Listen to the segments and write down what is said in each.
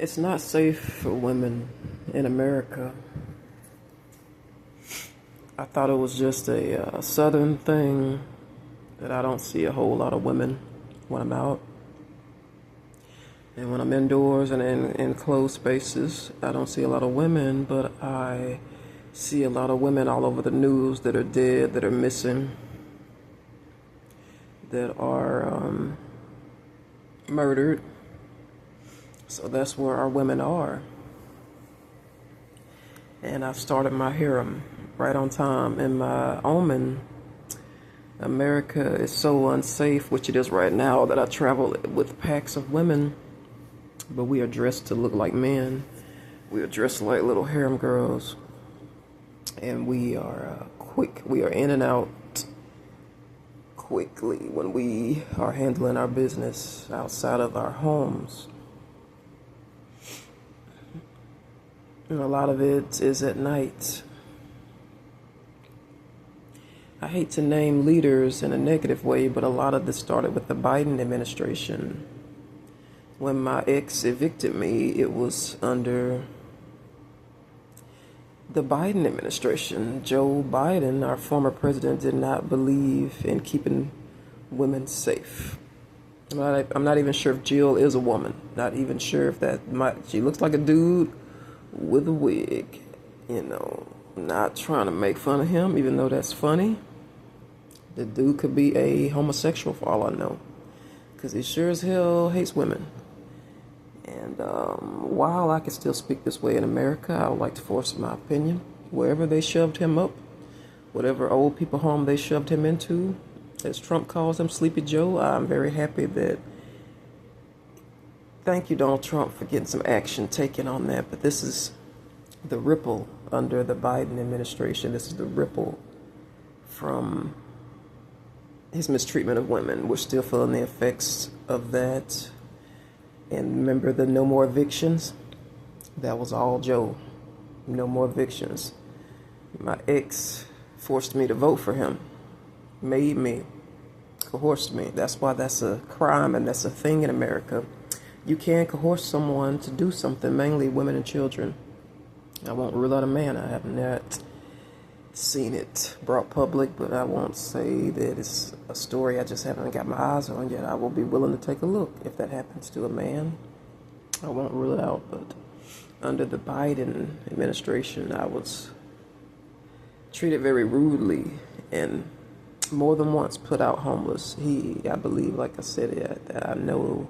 It's not safe for women in America. I thought it was just a southern thing that I don't see a whole lot of women when I'm out. And when I'm indoors and in closed spaces, I don't see a lot of women, but I see a lot of women all over the news that are dead, that are missing, that are murdered. So that's where our women are. And I started my harem right on time. In my omen, America is so unsafe, which it is right now, that I travel with packs of women, but we are dressed to look like men. We are dressed like little harem girls, and we are quick. We are in and out quickly when we are handling our business outside of our homes. And a lot of it is at night. I hate to name leaders in a negative way, but a lot of this started with the Biden administration. When my ex evicted me, it was under the Biden administration. Joe Biden, our former president, did not believe in keeping women safe. I'm not even sure if Jill is a woman. Not even sure if she looks like a dude with a wig. Not trying to make fun of him, even though that's funny. The dude could be a homosexual for all I know, because he sure as hell hates women. And while I can still speak this way in America, I would like to force my opinion. Wherever they shoved him up, whatever old people home they shoved him into, as Trump calls him, Sleepy Joe, I'm very happy that, thank you, Donald Trump, for getting some action taken on that. But this is the ripple under the Biden administration. This is the ripple from his mistreatment of women. We're still feeling the effects of that. And remember the no more evictions? That was all Joe. No more evictions. My ex forced me to vote for him. Made me. Coerced me. That's why that's a crime and that's a thing in America. You can coerce someone to do something, mainly women and children. I won't rule out a man. I have not seen it brought public, but I won't say that it's a story I just haven't got my eyes on yet. I will be willing to take a look if that happens to a man. I won't rule it out, but under the Biden administration, I was treated very rudely and more than once put out homeless. I believe, like I said, that I know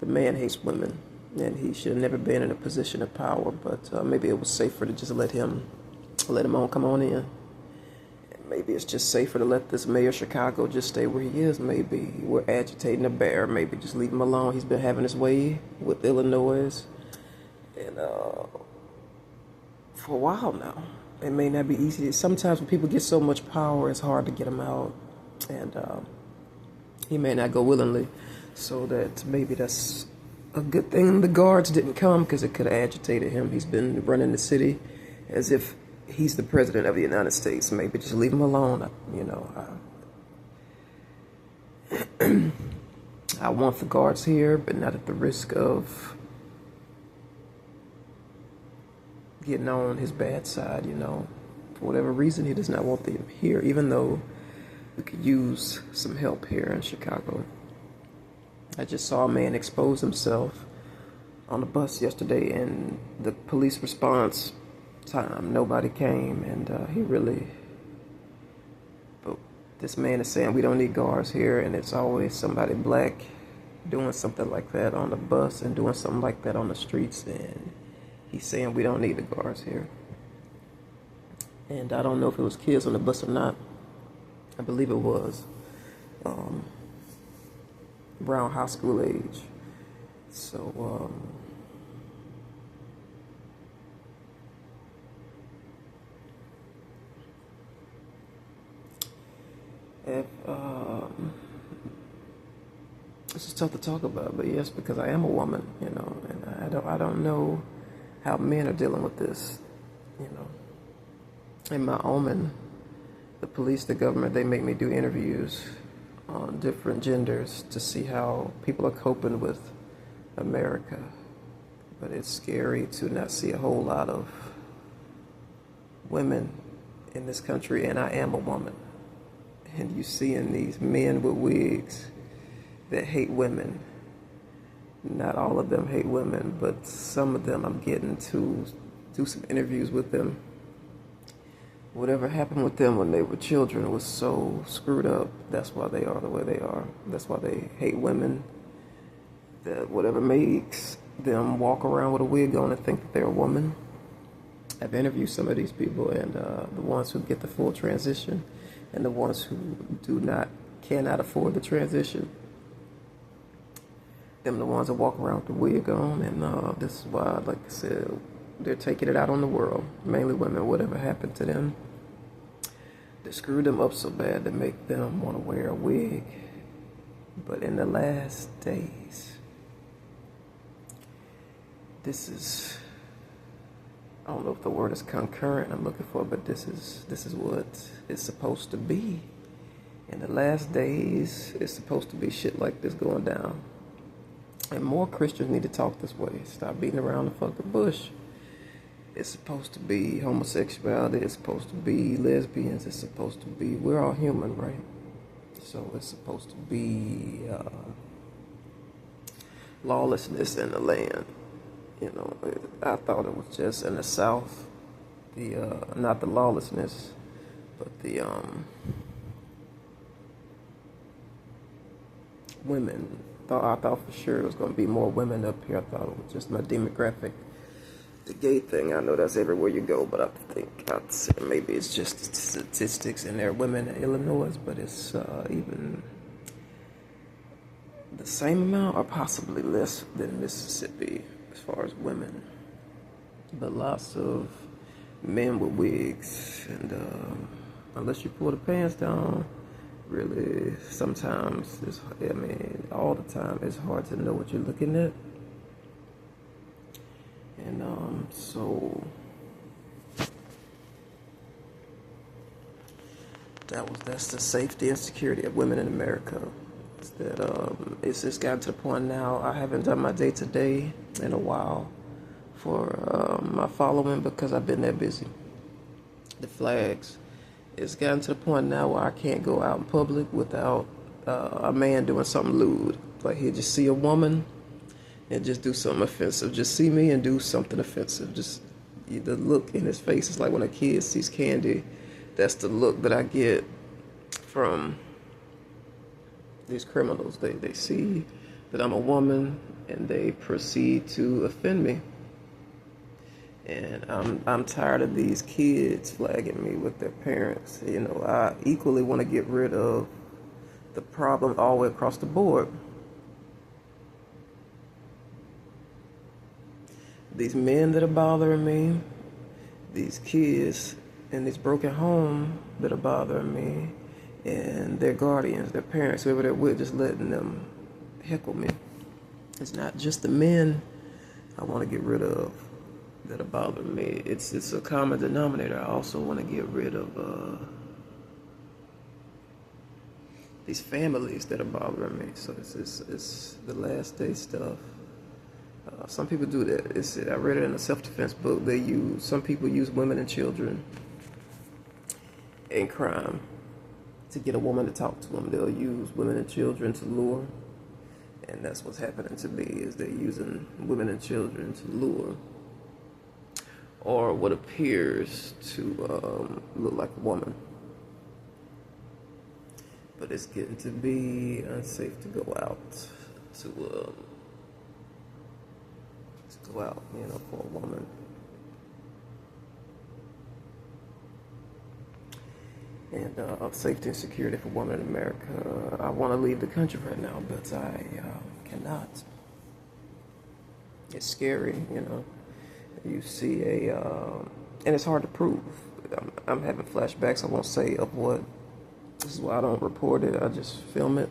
the man hates women and he should have never been in a position of power, but maybe it was safer to just let him come on in. Maybe it's just safer to let this mayor of Chicago just stay where he is. Maybe we're agitating a bear. Maybe just leave him alone. He's been having his way with Illinois, and for a while now. It may not be easy. Sometimes when people get so much power, it's hard to get them out, and he may not go willingly. So that maybe that's a good thing the guards didn't come, because it could have agitated him. He's been running the city as if he's the president of the United States. Maybe just leave him alone. I want the guards here, but not at the risk of getting on his bad side. For whatever reason, he does not want them here, even though we could use some help here in Chicago. I just saw a man expose himself on a bus yesterday, and the police response time, nobody came, and but this man is saying we don't need guards here, and it's always somebody black doing something like that on the bus and doing something like that on the streets, and he's saying we don't need the guards here. And I don't know if it was kids on the bus or not. I believe it was around high school age. So this is tough to talk about, but yes, because I am a woman, and I don't know how men are dealing with this, In my omen, the police, the government, they make me do interviews on different genders to see how people are coping with America. But it's scary to not see a whole lot of women in this country, and I am a woman. And you seeing these men with wigs that hate women. Not all of them hate women, but some of them, I'm getting to do some interviews with them. Whatever happened with them when they were children was so screwed up. That's why they are the way they are. That's why they hate women. That whatever makes them walk around with a wig on and think that they're a woman. I've interviewed some of these people, and the ones who get the full transition and the ones who cannot afford the transition. Them the ones that walk around with the wig on, and this is why, like I said, they're taking it out on the world, mainly women. Whatever happened to them, they screwed them up so bad to make them want to wear a wig. But in the last days, this is, I don't know if the word is concurrent I'm looking for, but this is what it's supposed to be. In the last days, it's supposed to be shit like this going down. And more Christians need to talk this way. Stop beating around the fucking bush. It's supposed to be homosexuality. It's supposed to be lesbians. It's supposed to be, we're all human, right? So it's supposed to be lawlessness in the land. You know, I thought it was just in the South, not the lawlessness, but the women. I thought for sure it was going to be more women up here. I thought it was just my demographic. The gay thing, I know that's everywhere you go, but I think I'd say maybe it's just statistics, and there are women in Illinois, but it's even the same amount or possibly less than Mississippi as far as women. But lots of men with wigs, and unless you pull the pants down, really, sometimes all the time, it's hard to know what you're looking at. And so that's the safety and security of women in America. It's that it's just gotten to the point now. I haven't done my day-to-day in a while for my following because I've been that busy. The flags. It's gotten to the point now where I can't go out in public without a man doing something lewd. Like he'll just see a woman and just do something offensive. Just see me and do something offensive. Just the look in his face is like when a kid sees candy. That's the look that I get from these criminals. They see that I'm a woman and they proceed to offend me. And I'm tired of these kids flagging me with their parents. You know, I equally want to get rid of the problem all the way across the board. These men that are bothering me, these kids in this broken home that are bothering me, and their guardians, their parents, whoever they're with, just letting them heckle me. It's not just the men I want to get rid of that are bothering me. It's a common denominator. I also want to get rid of these families that are bothering me. So it's the last day stuff. Some people do that. I read it in a self-defense book. Some people use women and children in crime to get a woman to talk to them. They'll use women and children to lure, and that's what's happening to me. Is they're using women and children to lure, or what appears to look like a woman. But it's getting to be unsafe to go out for a woman. And safety and security for women in America. I want to leave the country right now, but I cannot. It's scary, you know. You see and it's hard to prove. I'm having flashbacks, I won't say of what. This is why I don't report it, I just film it.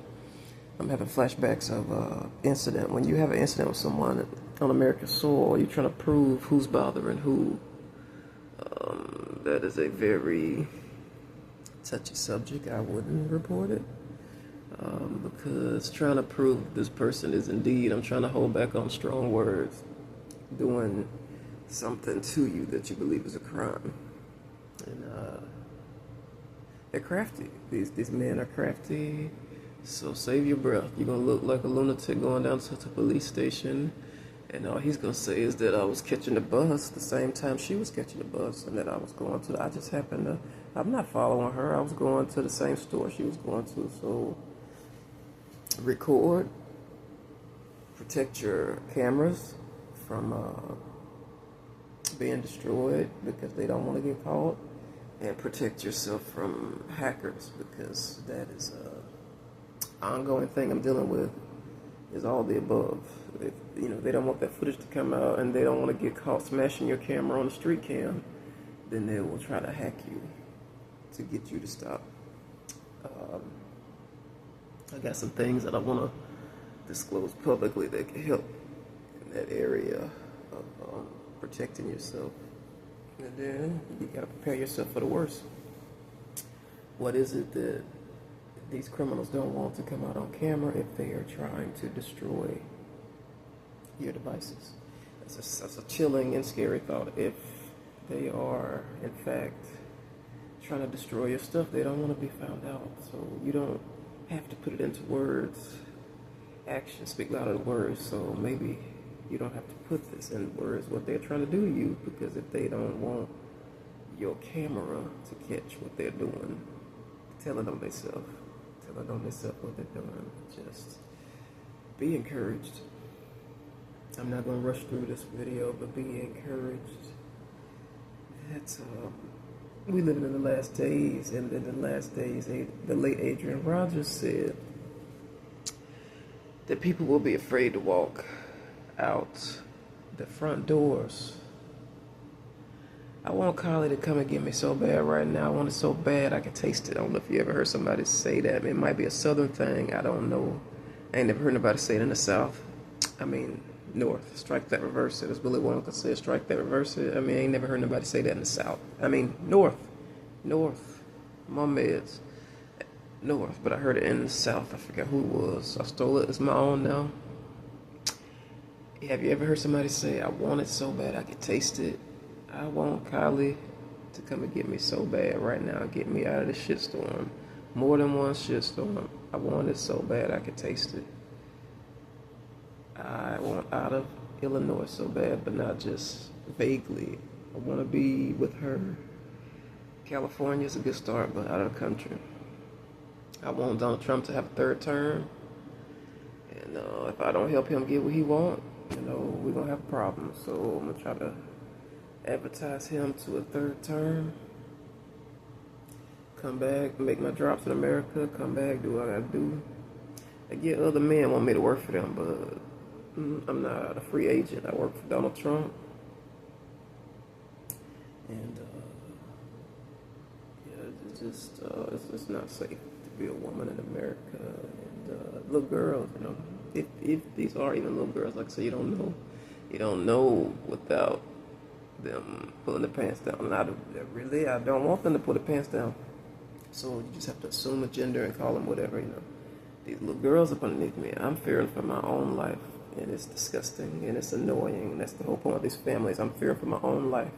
I'm having flashbacks of incident. When you have an incident with someone on American soil, you're trying to prove who's bothering who. That is a very touchy subject. I wouldn't report it. Because trying to prove this person is indeed, I'm trying to hold back on strong words. doing something to you that you believe is a crime. And they're crafty. These men are crafty. So save your breath. You're gonna look like a lunatic going down to the police station, and all he's gonna say is that I was catching the bus the same time she was catching the bus, and that I was going to. I just happened to. I'm not following her. I was going to the same store she was going to. So record. Protect your cameras from being destroyed because they don't want to get caught, and protect yourself from hackers because that is a ongoing thing I'm dealing with. Is all the above. If, they don't want that footage to come out, and they don't want to get caught smashing your camera on the street cam, then they will try to hack you to get you to stop. I got some things that I want to disclose publicly that can help in that area of protecting yourself. And then you got to prepare yourself for the worst. What is it that these criminals don't want to come out on camera if they are trying to destroy your devices? That's a chilling and scary thought. If they are, in fact, trying to destroy your stuff, they don't want to be found out. So you don't have to put it into words. Actions speak louder than words. So maybe you don't have to put this in words, what they're trying to do to you, because if they don't want your camera to catch what they're doing, tell it on themselves. Tell it on themselves what they're doing. Just be encouraged. I'm not going to rush through this video, but be encouraged that we live in the last days, and in the last days, the late Adrian Rogers said that people will be afraid to walk out the front doors. I want Kylie to come and get me so bad right now. I want it so bad I can taste it. I don't know if you ever heard somebody say that. It might be a southern thing. I don't know. I ain't never heard nobody say it in the south. I mean, north. Strike that, reverse it. As Willy Wonka said, strike that, reverse it. I mean, I ain't never heard nobody say that in the south. I mean, north. North. My meds. North. But I heard it in the south. I forgot who it was. I stole it. It's my own now. Have you ever heard somebody say, I want it so bad I can taste it? I want Kylie to come and get me so bad right now, get me out of this shitstorm. More than one shitstorm. I want it so bad I can taste it. I want out of Illinois so bad, but not just vaguely. I want to be with her. California's a good start, but out of the country. I want Donald Trump to have a third term. And if I don't help him get what he wants, we're going to have a problem. So I'm going to try to advertise him to a third term. Come back, make my drops in America, come back, do what I gotta do. I get other men want me to work for them, but I'm not a free agent. I work for Donald Trump. And it's not safe to be a woman in America. And little girls, if these are even little girls, like I say, you don't know without them pulling the pants down. And I don't want them to pull the pants down. So you just have to assume a gender and call them whatever, These little girls up underneath me, I'm fearing for my own life. And it's disgusting and it's annoying. And that's the whole point of these families. I'm fearing for my own life.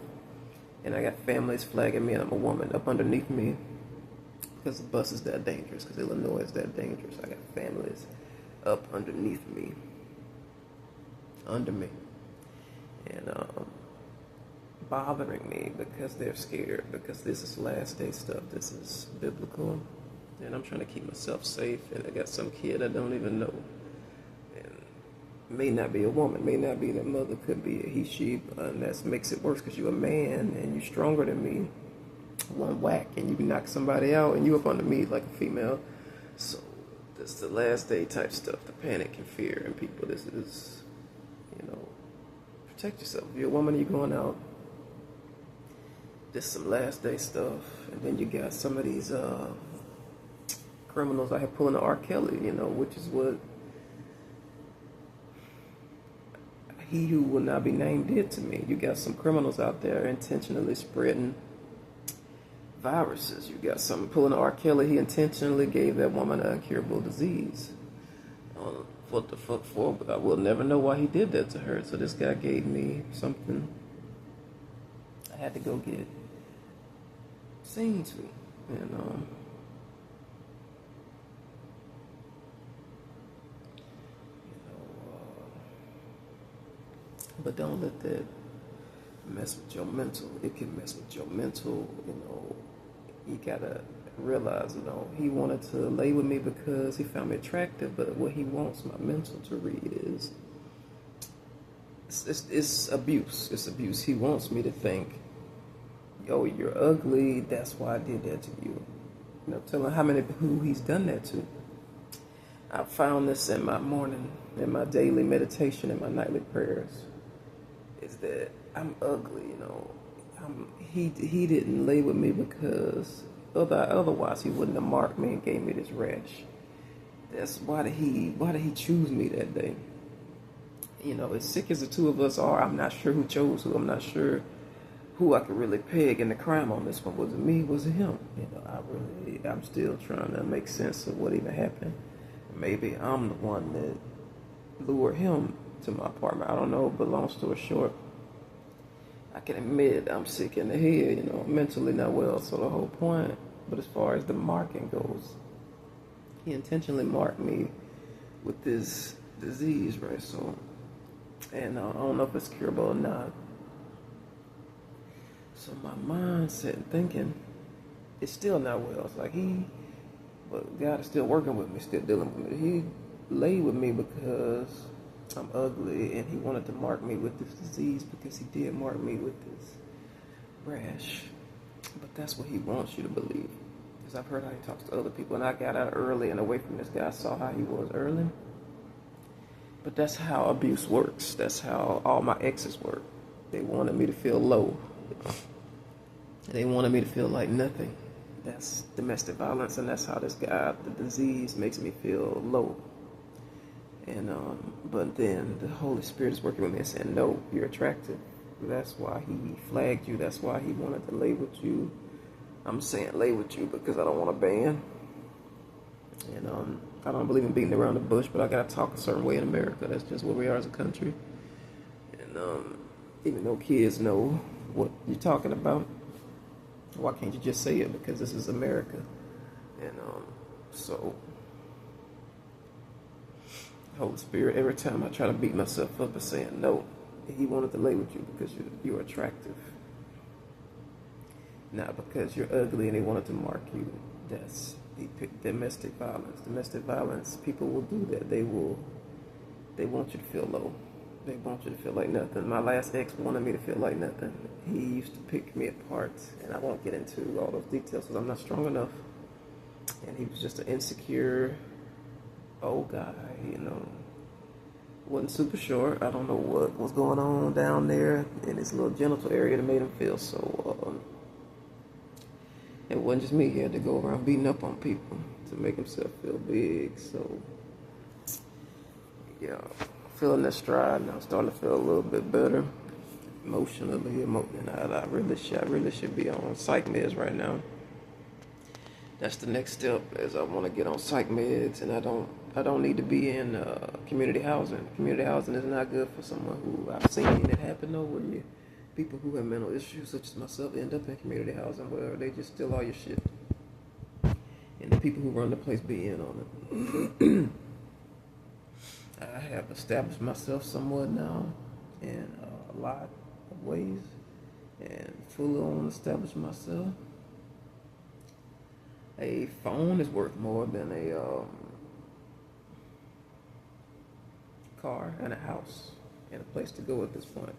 And I got families flagging me and I'm a woman up underneath me. Because the bus is that dangerous. Because Illinois is that dangerous. I got families up underneath me. Under me. And bothering me because they're scared, because this is last day stuff, this is biblical, and I'm trying to keep myself safe, and I got some kid I don't even know, and may not be a woman, may not be their mother, could be a he, she, and that makes it worse because you're a man, and you're stronger than me, one whack, and you can knock somebody out, and you up under me like a female. So this is the last day type stuff, the panic and fear in people. This is, protect yourself. If you're a woman, you're going out, this some last day stuff, and then you got some of these criminals out here pulling the R. Kelly, which is what he who will not be named did to me. You got some criminals out there intentionally spreading viruses. You got some pulling the R. Kelly. He intentionally gave that woman an incurable disease. what the fuck for, but I will never know why he did that to her. So this guy gave me something I had to go get seen to. And but don't let that mess with your mental. It can mess with your mental. You gotta realize, he wanted to lay with me because he found me attractive, but what he wants my mental to read is it's abuse. It's abuse. He wants me to think, yo, you're ugly, that's why I did that to you. Tell him who he's done that to. I found this in my daily meditation, and my nightly prayers, is that I'm ugly, he didn't lay with me because otherwise he wouldn't have marked me and gave me this rash. That's why did he choose me that day? As sick as the two of us are, I'm not sure who chose who. I'm not sure who I could really peg in the crime on this one. Was it me? Was it him? I'm still trying to make sense of what even happened. Maybe I'm the one that lured him to my apartment. I don't know, but long story short, I can admit I'm sick in the head, mentally not well, so the whole point. But as far as the marking goes, he intentionally marked me with this disease, right? So, and I don't know if it's curable or not. So my mindset and thinking, it's still not well. It's like but God is still working with me, still dealing with me. He laid with me because I'm ugly, and he wanted to mark me with this disease because he did mark me with this rash. But that's what he wants you to believe. Because I've heard how he talks to other people, and I got out early and away from this guy. I saw how he was early. But that's how abuse works. That's how all my exes work. They wanted me to feel low. They wanted me to feel like nothing. That's domestic violence, and that's how this guy, the disease, makes me feel low. And but then the Holy Spirit is working with me and saying, no, you're attractive. That's why he flagged you. That's why he wanted to lay with you. I'm saying lay with you because I don't want to ban. And I don't believe in beating around the bush, but I gotta talk a certain way in America. That's just where we are as a country. And even though kids know what you're talking about, why can't you just say it? Because this is America. And so Holy Spirit, every time I try to beat myself up and saying no, he wanted to lay with you because you're attractive, not because you're ugly, and he wanted to mark you. That's domestic violence. Domestic violence, people will do that. They want you to feel low. They want you to feel like nothing. My last ex wanted me to feel like nothing. He used to pick me apart, and I won't get into all those details because I'm not strong enough. And he was just an insecure old guy, Wasn't super short. I don't know what was going on down there in his little genital area that made him feel so. It wasn't just me. He had to go around beating up on people to make himself feel big. So, yeah, feeling that stride now, starting to feel a little bit better emotionally. I really should be on psych meds right now. That's the next step, is I want to get on psych meds, and I don't need to be in community housing. Community housing is not good for someone who, I've seen it happen though, where people who have mental issues, such as myself, end up in community housing where they just steal all your shit. And the people who run the place be in on it. I have established myself somewhat now in a lot of ways, and fully on establish myself. A phone is worth more than a car and a house and a place to go at this point.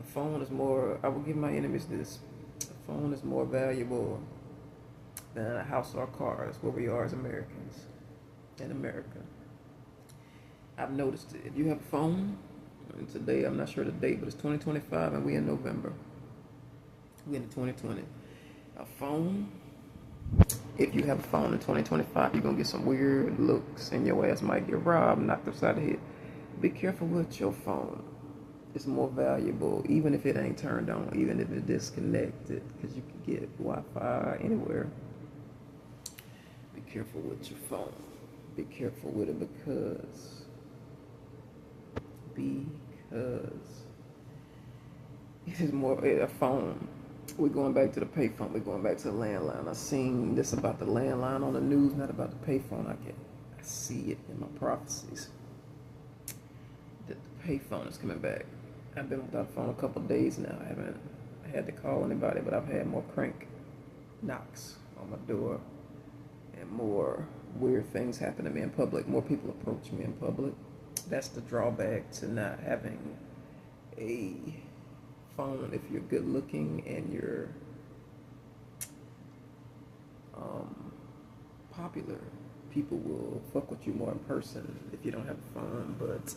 A phone is more, I will give my enemies this, a phone is more valuable than a house or a car. That's where we are as Americans in America. I've noticed it. If you have a phone, and today, I'm not sure the date, but it's 2025 and we in November. We in 2020. A phone, if you have a phone in 2025, you're going to get some weird looks and your ass might get robbed, knocked upside the head. Be careful with your phone. It's more valuable, even if it ain't turned on, even if it's disconnected, because you can get Wi-Fi anywhere. Be careful with your phone. Be careful with it because because it is more a phone. We're going back to the payphone. We're going back to the landline. I seen this about the landline on the news, not about the payphone. I see it in my prophecies that the payphone is coming back. I've been without a phone a couple of days now. I haven't had to call anybody, but I've had more crank knocks on my door and more weird things happen to me in public. More people approach me in public. That's the drawback to not having a phone. If you're good looking and you're popular, people will fuck with you more in person if you don't have a phone. But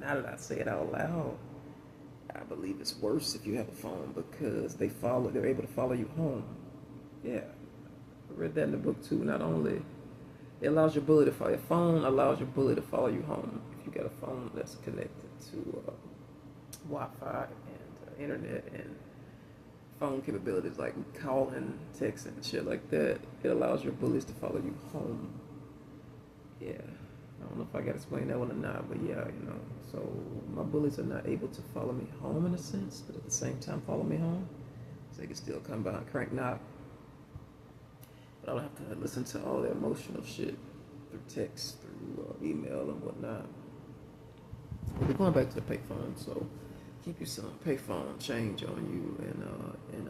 now that I say it out loud, I believe it's worse if you have a phone because they're able to follow you home. Yeah, I read that in the book too. Not only it allows your bully to follow your phone, allows your bully to follow you home if you got a phone that's connected to Wi-Fi and internet and phone capabilities like calling, texting, and shit like that. It allows your bullies to follow you home. Yeah, I don't know if I got to explain that one or not, but yeah, so my bullies are not able to follow me home in a sense, but at the same time follow me home, so they can still come by and crank knock. But I don't have to listen to all the emotional shit through text, through email and whatnot. We're going back to the payphone, so keep you some payphone change on you, and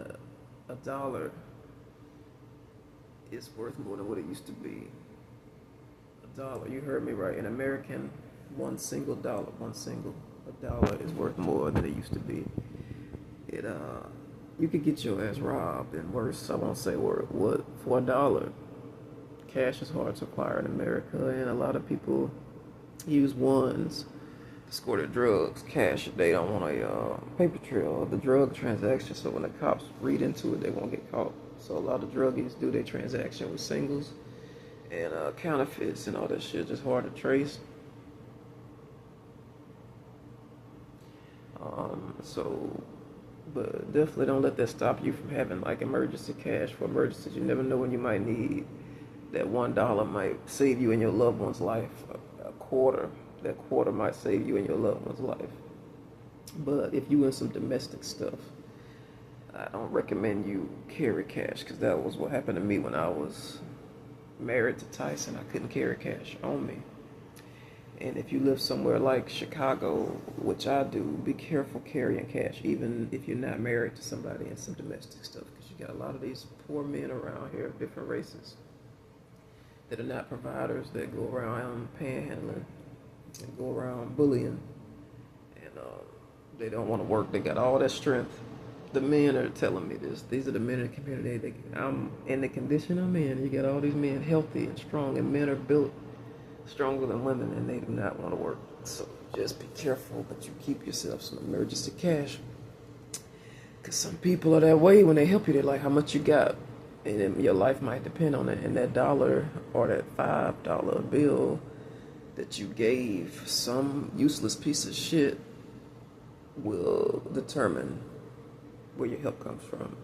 a dollar is worth more than what it used to be. A dollar, you heard me right. In American, a dollar is worth more than it used to be. You could get your ass robbed, and worse, I won't say what, for a dollar. Cash is hard to acquire in America, and a lot of people use ones to score their drugs. Cash, they don't want a paper trail of the drug transaction, so when the cops read into it, they won't get caught. So a lot of druggies do their transaction with singles and counterfeits and all that shit, just hard to trace. But definitely don't let that stop you from having like emergency cash for emergencies. You never know when you might need that $1 might save you in your loved one's life. A quarter, that quarter might save you in your loved one's life. But if you in some domestic stuff, I don't recommend you carry cash, because that was what happened to me when I was married to Tyson. I couldn't carry cash on me. And if you live somewhere like Chicago, which I do, be careful carrying cash, even if you're not married to somebody in some domestic stuff, because you got a lot of these poor men around here of different races that are not providers, that go around panhandling and go around bullying, and they don't want to work. They got all that strength. The men are telling me this. These are the men in the community. I'm in the condition I'm in. You got all these men healthy and strong, and men are built stronger than women, and they do not want to work. So just be careful, but you keep yourself some emergency cash, because some people are that way. When they help you, they're like, how much you got? And then your life might depend on it. And that dollar or that $5 bill that you gave some useless piece of shit will determine where your help comes from.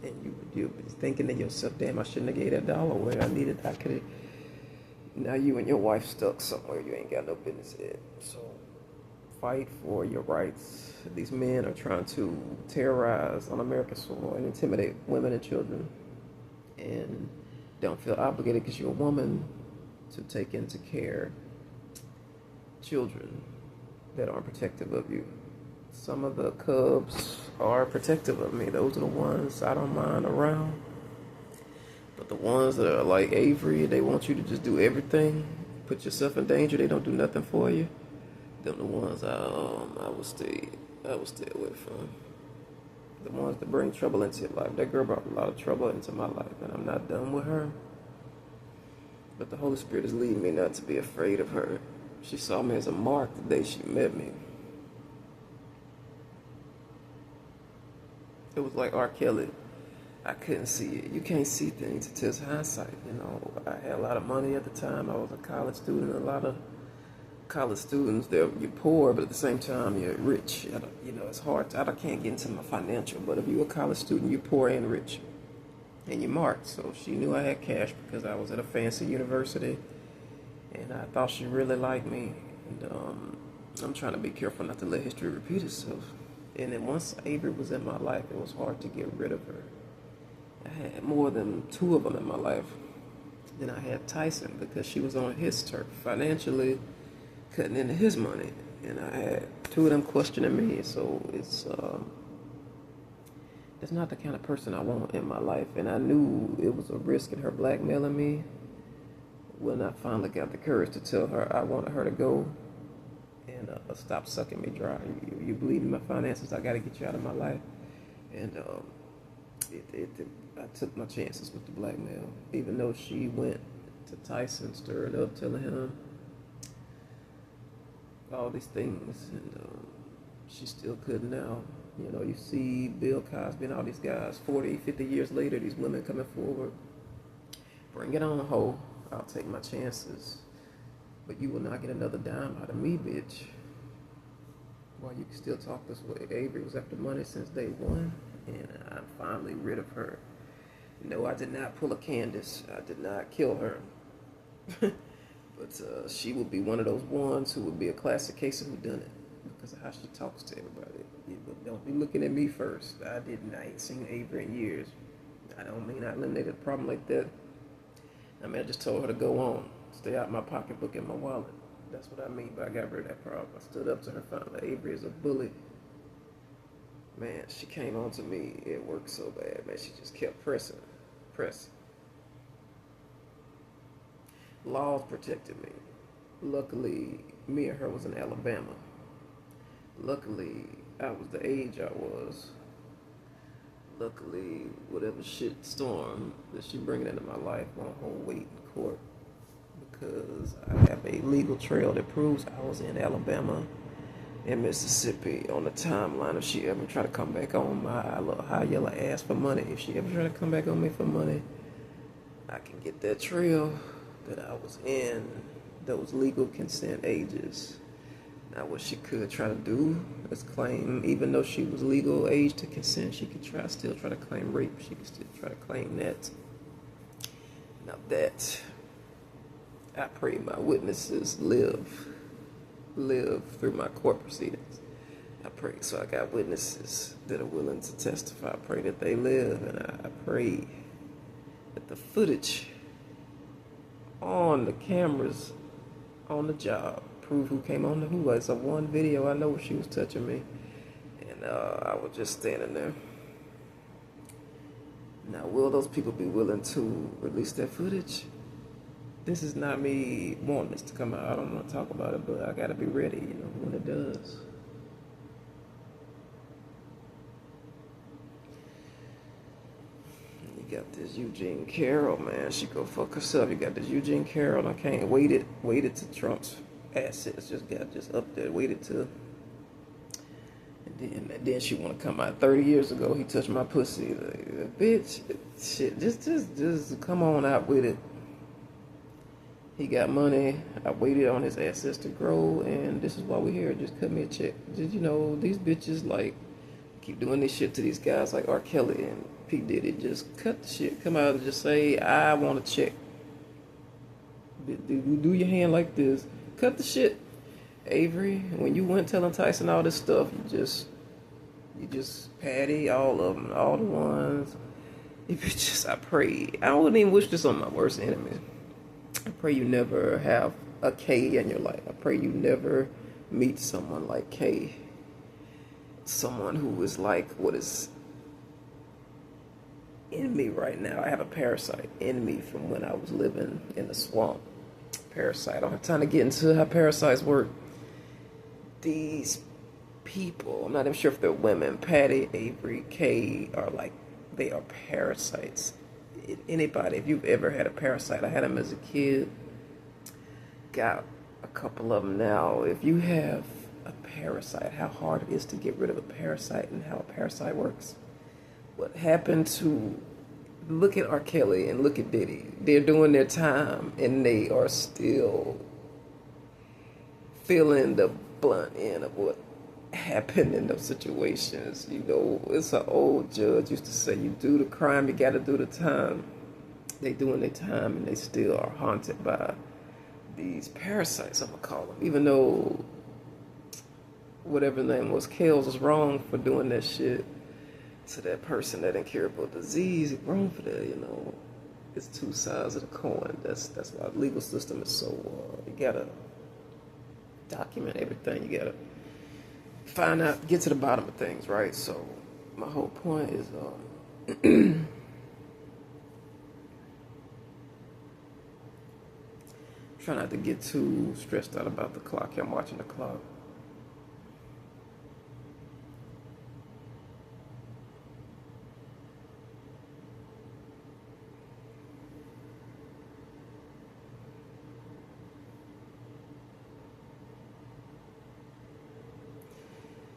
And you'll be thinking to yourself, damn, I shouldn't have gave that dollar away. I could have. Now you and your wife stuck somewhere you ain't got no business in. So fight for your rights. These men are trying to terrorize on American soil and intimidate women and children, and don't feel obligated because you're a woman to take into care children that aren't protective of you. Some of the cubs are protective of me. Those are the ones I don't mind around. But the ones that are like Avery, they want you to just do everything, put yourself in danger. They don't do nothing for you. Them the ones I will stay away from. The ones that bring trouble into your life. That girl brought a lot of trouble into my life, and I'm not done with her. But the Holy Spirit is leading me not to be afraid of her. She saw me as a mark the day she met me. It was like R. Kelly. I couldn't see it. You can't see things until it's hindsight. I had a lot of money at the time. I was a college student. A lot of college students, you're poor, but at the same time, you're rich. It's hard. I can't get into my financial, but if you're a college student, you're poor and rich, and you're marked. So she knew I had cash because I was at a fancy university, and I thought she really liked me. And I'm trying to be careful not to let history repeat itself. And then once Avery was in my life, it was hard to get rid of her. I had more than two of them in my life. Then I had Tyson because she was on his turf, financially cutting into his money. And I had two of them questioning me. So it's not the kind of person I want in my life. And I knew it was a risk in her blackmailing me when I finally got the courage to tell her I wanted her to go and stop sucking me dry. You believe in my finances, I got to get you out of my life. And I took my chances with the blackmail, even though she went to Tyson, stirred up, telling him all these things, and she still couldn't now. You know, you see Bill Cosby and all these guys, 40, 50 years later, these women coming forward. Bring it on, hoe. I'll take my chances. But you will not get another dime out of me, bitch. While you can still talk this way. Avery was after money since day one, and I'm finally rid of her. No, I did not pull a Candace. I did not kill her. But she would be one of those ones who would be a classic case of whodunit because of how she talks to everybody. But don't be looking at me first. I ain't seen Avery in years. I don't mean I eliminated a problem like that. I mean, I just told her to go on. Stay out my pocketbook and my wallet. That's what I mean by I got rid of that problem. I stood up to her finally. Avery is a bully. Man, she came on to me. It worked so bad, man. She just kept pressing. Laws protected me. Luckily, me and her was in Alabama. Luckily, I was the age I was. Luckily, whatever shit storm that she bringing into my life won't hold weight in court because I have a legal trail that proves I was in Alabama and Mississippi on the timeline. If she ever try to come back on my little high yellow ass for money, if she ever try to come back on me for money, I can get that trail that I was in those legal consent ages. Now, what she could try to do is claim, even though she was legal age to consent, she could still try to claim rape. She could still try to claim that. Now that, I pray my witnesses live through my court proceedings. I pray, so I got witnesses that are willing to testify. I pray that they live, and I pray that the footage on the cameras on the job prove who came on the who. It's a one video I know she was touching me, and I was just standing there. Now, will those people be willing to release that footage? This is not me wanting this to come out. I don't want to talk about it, but I gotta be ready, you know, when it does. You got this Eugene Carroll, man. She go fuck herself. You got this Eugene Carroll. I can't waited to Trump's assets just got up there, waited to, and then she want to come out. 30 years ago, he touched my pussy. Like, bitch, shit, just come on out with it. He got money. I waited on his assets to grow, and this is why we're here. Just cut me a check. Just, you know, these bitches like keep doing this shit to these guys like R. Kelly and P. Diddy. Just cut the shit. Come out and just say, I want a check. Do your hand like this. Cut the shit. Avery, when you went telling Tyson all this stuff, you just patty all of them, all the ones. If you just, I pray. I wouldn't even wish this on my worst enemy. I pray you never have a K in your life. I pray you never meet someone like K. Someone who is like what is in me right now. I have a parasite in me from when I was living in the swamp. Parasite. I don't have time to get into how parasites work. These people, I'm not even sure if they're women, Patty, Avery, Kay, are like, they are parasites. Anybody, if you've ever had a parasite, I had them as a kid, got a couple of them now. If you have a parasite, how hard it is to get rid of a parasite and how a parasite works. What happened to, look at R. Kelly and look at Diddy. They're doing their time and they are still feeling the blunt end of what happened in those situations. You know, it's an old judge used to say, you do the crime, you got to do the time. They doing their time and they still are haunted by these parasites, I'm gonna call them. Even though whatever his name was, Kales was wrong for doing that shit to that person that incurable disease. He's wrong for that, you know. It's two sides of the coin. That's why the legal system is so, you gotta document everything. You gotta find out, get to the bottom of things, right? So my whole point is, try not to get too stressed out about the clock. I'm watching the clock.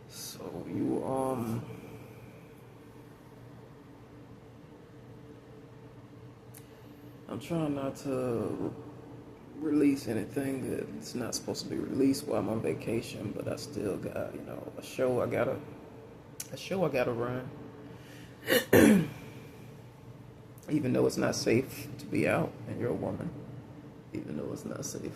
So you I'm trying not to release anything that's not supposed to be released while I'm on vacation, but I still got, you know, a show I gotta run. Even though it's not safe to be out and you're a woman, even though it's not safe.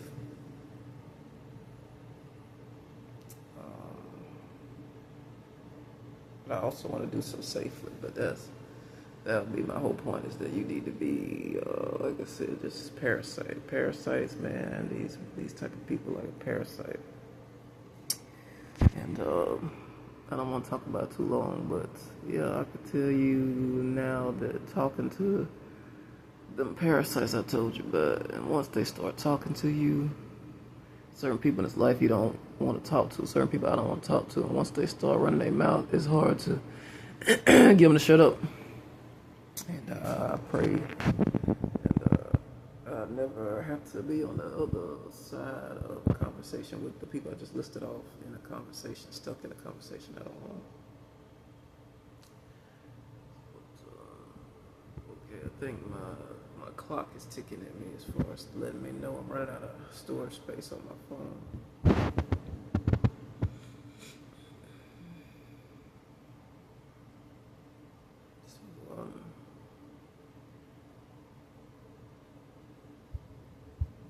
But I also want to do so safely, but that'll be my whole point, is that you need to be, like I said, just parasites, man. These type of people like a parasite. And I don't want to talk about it too long, but yeah, I could tell you now that talking to them parasites I told you about, and once they start talking to you, certain people in this life you don't want to talk to, certain people I don't want to talk to, and once they start running their mouth, it's hard to get them to shut up. And I pray, and I never have to be on the other side of a conversation with the people I just listed off in a conversation, stuck in a conversation I don't want. But, okay, I think my clock is ticking at me as far as letting me know I'm running out of storage space on my phone.